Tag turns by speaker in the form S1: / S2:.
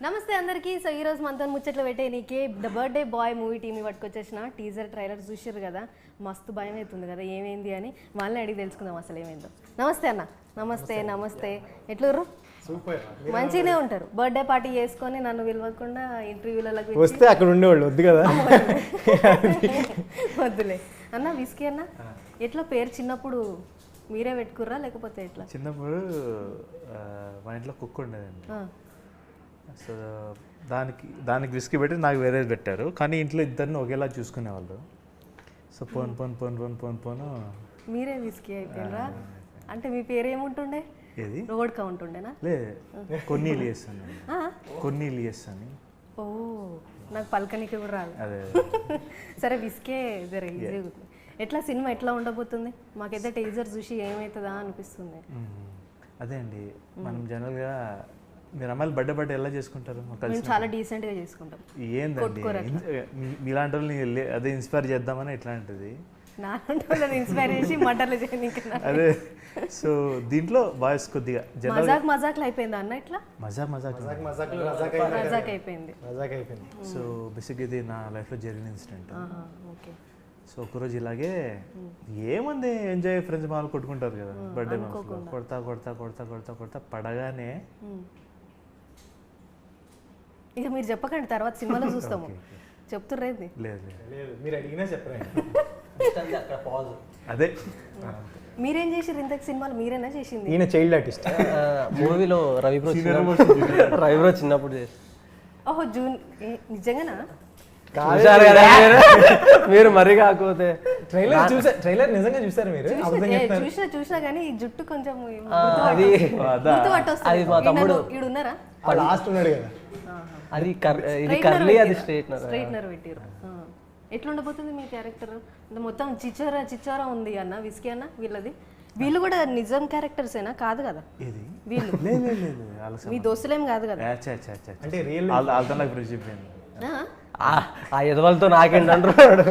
S1: నమస్తే అందరికీ. సో ఈ రోజు మనతో ముచ్చట్లు పెట్టే నీకే the birthday boy movie team పట్టుకొచ్చేసిన టీజర్ ట్రైలర్ చూసారు కదా, మస్తు భయం అవుతుంది కదా ఏమైంది అని వాళ్ళని అడిగి తెలుసుకుందాం అసలు ఏమైందో. నమస్తే అన్న. నమస్తే నమస్తే. ఎట్లుర్రు? మంచిగానే ఉంటారు. బర్త్డే పార్టీ చేసుకొని నన్ను పిలవకుండా ఇంటర్వ్యూలకు
S2: వస్తే అక్కడ ఉండేవాళ్ళు వద్దు కదా.
S1: వద్దులే అన్న. విస్కీ అన్న, ఎట్లా పేరు చిన్నప్పుడు మీరే పెట్టుకుర్రా లేకపోతే ఎట్లా?
S3: చిన్నప్పుడు మా ఇంట్లో కుక్క ఉండేదండి. సో దానికి విస్కీ పెట్టి నాకు వేరేది పెట్టారు, కానీ ఇంట్లో ఇద్దరిని ఒకేలా చూసుకునేవాళ్ళు. సో పోను
S1: మీరే విస్కీ అయిపోయినరా? అంటే మీ పేరు ఏముంటుండే?
S3: ఏది
S1: రోడ్ కౌంట్ ఉండేనా?
S3: లే, కొన్ని ఇలియస్ అని. కొన్ని ఇలియస్ అని.
S1: ఓ, నాకు పలకనికి కూడా రాదు.
S3: అదే
S1: సరే, విస్కే జర ఈజీ. ఎట్లా సినిమా ఎట్లా ఉండబోతుంది? మాకైతే టీజర్ చూసి ఏమవుతుందా అనిపిస్తుంది.
S3: అదే అండి, మనం జనరల్గా మీరు అమ్మాయిలు బర్త్డే ఎలా చేసుకుంటారు?
S1: మేము చాలా డీసెంట్గా చేసుకుంటాం.
S3: ఏందండి మీలాంటి వాళ్ళని అదే ఇన్స్పైర్ చేద్దామని ఇట్లాంటిది
S1: నాలుగు ఇన్స్పైర్ చేసి మటర్లు చేయడానికి.
S3: అదే. సో దీంట్లో వాయిస్ కొద్దిగా
S1: మజాక్లు అయిపోయింది అన్న. ఇట్లా మజాక్ అయిపోయింది.
S3: సో బేసిక్గా ఇది నా లైఫ్లో జరిగిన ఇన్సిడెంట్.
S1: ఓకే.
S3: సో ఒకరోజు ఇలాగే ఏముంది, ఎంజాయ్ ఫ్రెండ్స్ వాళ్ళు కొట్టుకుంటారు కదా బర్త్డే కొడతా కొడతా కొడతా కొడతా కొడతా పడగానే
S1: ఇక మీరు చెప్పకండి, తర్వాత సినిమాలో చూస్తాము. చెప్తుర్రేది?
S3: లేదు
S2: మీరు అడిగినా చెప్పండి.
S3: అదే
S1: మీరేం చేసారు ఇంతకు సినిమాలు? మీరేనా చేసింది?
S2: ఈయన చైల్డ్ ఆర్టిస్ట్.
S4: మూవీలో రవిబ్రో చిన్నప్పుడు చేసి.
S1: ఓహో, జూన్. నిజంగానా?
S4: మీరు మరీ కాకపోతే
S2: ట్రైలర్ నిజంగా చూసారు మీరు?
S1: చూసినా కానీ ఈ జుట్టు కొంచెం
S4: అది మా తమ్ముడు
S1: ఈడున్నారా?
S2: లాస్ట్ ఉన్నాడు కదా.
S4: అది ఇది కర్లీ, అది స్ట్రైట్నర్
S1: పెట్టారు. ఎట్లా ఉండబోతుంది మీ క్యారెక్టర్? మొత్తం చిచ్చోరా ఉంది అన్న, విస్కీ అన్న వీళ్ళది. వీళ్ళు కూడా నిజం క్యారెక్టర్సేనా? కాదు కదా వీళ్ళు? మీ దోస్తులేం కాదు కదా?
S3: అంటే రియల్ వాళ్ళతో నాకు ఫ్రెండ్షిప్.
S4: ఆ ఎదవలతో నాకేంటంటారు.